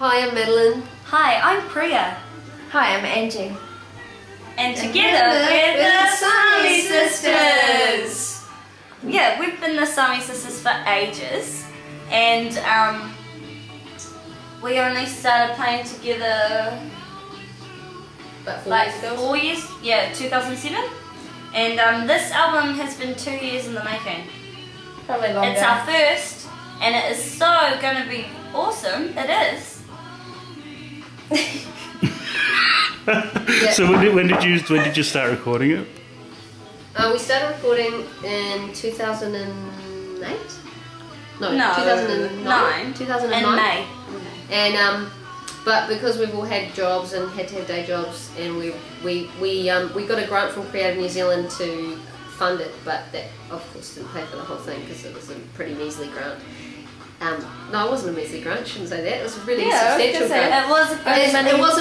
Hi, I'm Madeline. Hi, I'm Priya. Hi, I'm Angie. And together we're the Sami Sisters. Yeah, we've been the Sami Sisters for ages, and we only started playing together About 4 like years ago. 4 years, yeah, 2007. And this album has been 2 years in the making. Probably longer. It's our first, and it is so going to be awesome. It is. Yeah. So when did you start recording it? We started recording in 2008? No, No, 2009. 2009. In May. And but because we've all had jobs and had to have day jobs, and we got a grant from Creative New Zealand to fund it, but that of course didn't pay for the whole thing because it was a pretty measly grant. No, it wasn't a measly grant. Shouldn't say that. It was a really substantial grant. It was a good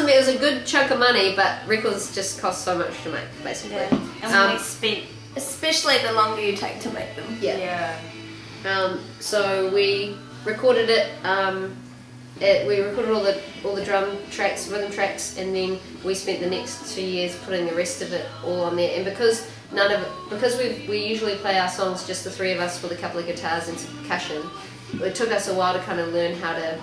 money. It was a good chunk of money, but records just cost so much to make, basically. Yeah. And we spent. Especially the longer you take to make them. Yeah. So we recorded it. We recorded all the drum tracks, rhythm tracks, and then we spent the next 2 years putting the rest of it all on there. And because we usually play our songs just the three of us with a couple of guitars and some percussion, it took us a while to kind of learn how to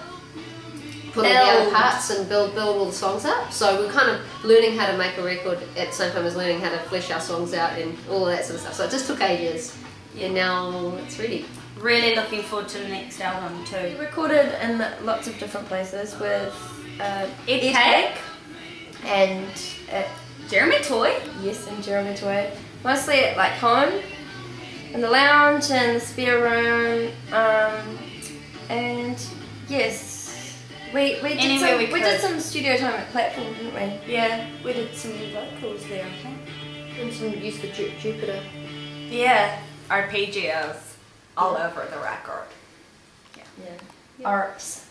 put all the other parts and build all the songs up. So we're kind of learning how to make a record at the same time as learning how to flesh our songs out and all of that sort of stuff. So it just took ages, and now it's ready. Really looking forward to the next album too. We recorded in lots of different places with Ed Cake Cake and Jeremy Toy. yes, and Jeremy Toy. Mostly at like home, in the lounge and the spare room, and yes, we did some studio time at Platform, didn't we? Yeah, we did some vocals there, I think. And some use for Jupiter. Yeah, arpeggios all over the record. Yeah. Arps.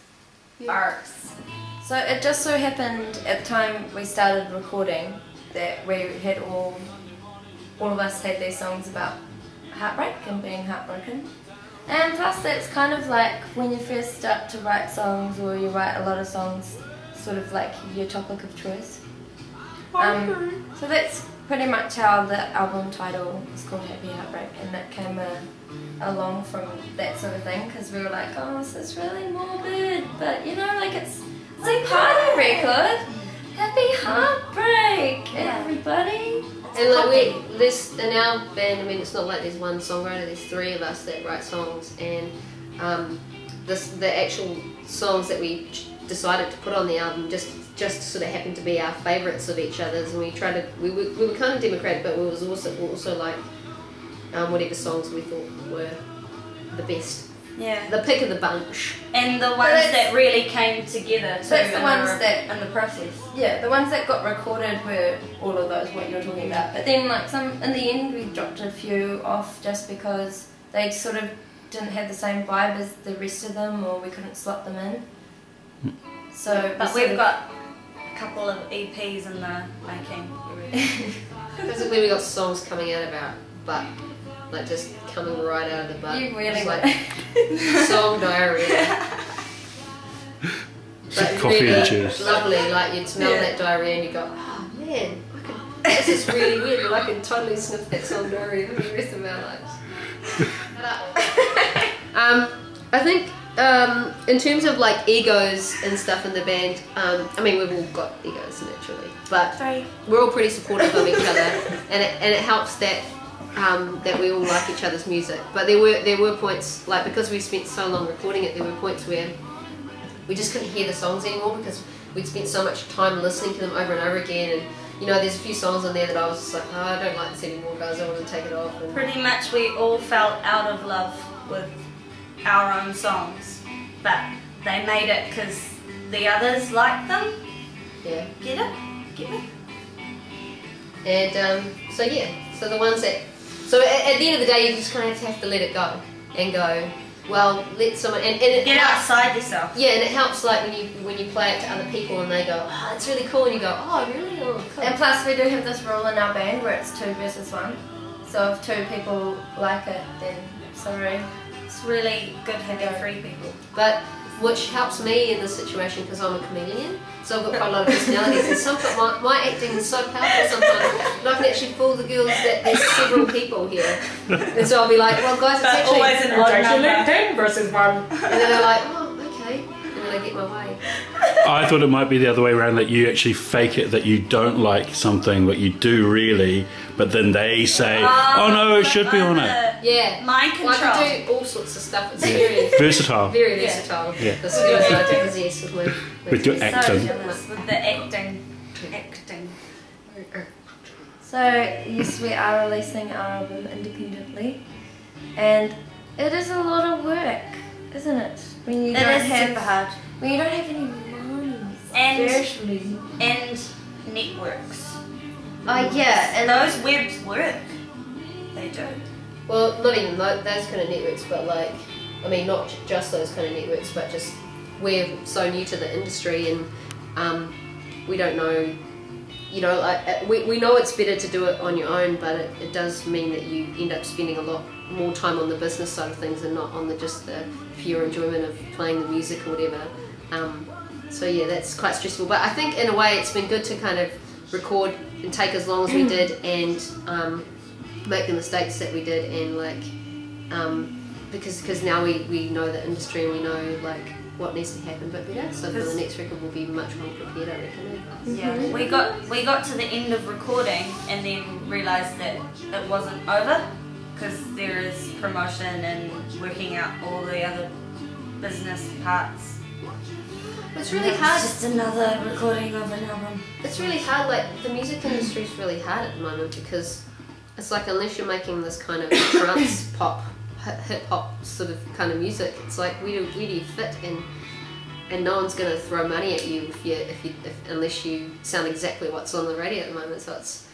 Yeah. Arcs. So it just so happened at the time we started recording that we had all of us had these songs about heartbreak and being heartbroken. And plus that's kind of like when you first start to write songs, or you write a lot of songs, sort of like your topic of choice. So that's pretty much how the album title is called Happy Heartbreak, and that came along from that sort of thing, because we were like, oh, this is really morbid, but you know, like it's a party record. Happy Heartbreak, everybody. And like in our band, I mean, it's not like there's one songwriter. There's three of us that write songs, and the actual songs that we decided to put on the album just sort of happened to be our favourites of each other's, and we were kind of democratic, but we was also like whatever songs we thought were the best. Yeah. The pick of the bunch. And the ones that really came together too. That's the ones that in the process. Yeah, the ones that got recorded were all of those what you're talking about. But then like some in the end we dropped a few off just because they sort of didn't have the same vibe as the rest of them, or we couldn't slot them in. So but we've got a couple of EPs in the making. Basically we got songs coming out of our butt. Like just coming right out of the butt. You really like song diarrhea. But Coffee really and juice. Lovely, like you'd smell that diarrhea and you go, oh man, this is really weird, but I can totally sniff that song diarrhea for the rest of our lives. I think in terms of like egos and stuff in the band, I mean we've all got egos naturally, but we're all pretty supportive of each other, and it helps that we all like each other's music. But there were points, like because we spent so long recording it, there were points where we just couldn't hear the songs anymore because we'd spent so much time listening to them over and over again. And you know, there's a few songs on there that I was just like, oh, I don't like this anymore, guys. I want to take it off. And pretty much we all fell out of love with our own songs, but they made it because the others liked them. Yeah. Get it? Get me? And so yeah, so the ones that. So at the end of the day, you just kind of have to let it go and go. Well, let someone and it get helps, outside yourself. Yeah, and it helps like when you play it to other people and they go, oh, it's really cool, and you go, oh, really? Oh, cool. And plus we do have this rule in our band where it's 2 versus 1. So if 2 people like it, then sorry. It's really good having 3 people. But which helps me in this situation because I'm a chameleon. So I've got quite a lot of personalities, and sometimes my acting is so powerful sometimes, and I can actually fool the girls that there's several people here. And so I'll be like, well guys, it's But actually always an odd number. 10 versus 1. and then they're like, oh, okay. And then I get my way. I thought it might be the other way around, that you actually fake it, that you don't like something, but you do really, but then they say, oh no, it should be on it. Yeah. Mind Well, control. I can do all sorts of stuff. It's very, Versatile. very versatile. Yeah. The skills I do possess with my With your So acting. jealous with the acting. Acting. So, yes, we are releasing our album independently, and it is a lot of work, isn't it? When you It don't is have super hard. when you don't have any money, And- especially. And networks. Yeah, And those webs work. They do. Well, not even those kind of networks, but like, I mean, not just those kind of networks, but just we're so new to the industry and we don't know, you know, like, we know it's better to do it on your own, but it does mean that you end up spending a lot more time on the business side of things and not on just the pure enjoyment of playing the music or whatever. So yeah, that's quite stressful. But I think in a way it's been good to kind of record and take as long as we did and make the mistakes that we did and like because now we know the industry and we know like what needs to happen but better. So for the next record we'll be much more prepared, I reckon. Yeah. We got to the end of recording and then realised that it wasn't over because there is promotion and working out all the other business parts. It's really hard. Just another recording of an album. It's really hard, like the music industry is really hard at the moment because it's like unless you're making this kind of trance pop, hip hop sort of kind of music, it's like where do you fit and no one's going to throw money at you unless you sound exactly what's on the radio at the moment. So it's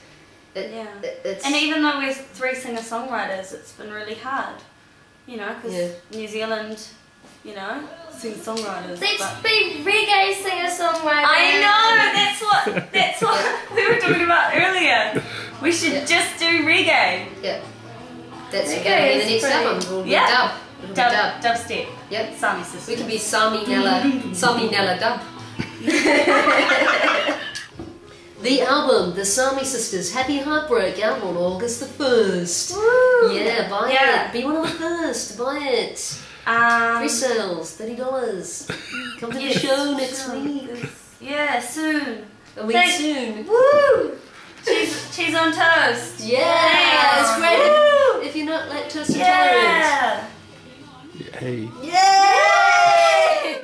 And even though we're 3 singer-songwriters, it's been really hard, you know, because New Zealand, you know, sing-songwriters. Let's be reggae singer-songwriter. I know, that's what we were talking about earlier. We should just do reggae. Yeah. That's Reggae going to be the is next pretty- album. Will be Yeah. dub. It'll be dub. Dubstep. Yep. Sami Sisters. We could be Sami Nella dub. The album, the Sami Sisters, Happy Heartbreak, out on August the 1st. Woo! Yeah, buy Yeah. it. Be one of the first to buy it. Pre-sales, $30. Come to the show next week. Yeah, soon. I mean soon. Woo! Cheese on toast. Yeah, it's great if you're not lactose intolerant. Yeah. Hey. Yeah!